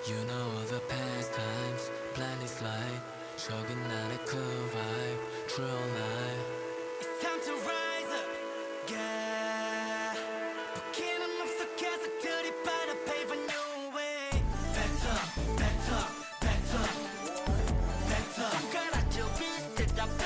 You know all the past times blind is light 적은 나의 cool vibe true life It's time to rise up, yeah. 부키는 없어 계속 들이받아 pave a new way. Better, better, better, better. 손가락 저 위에 step up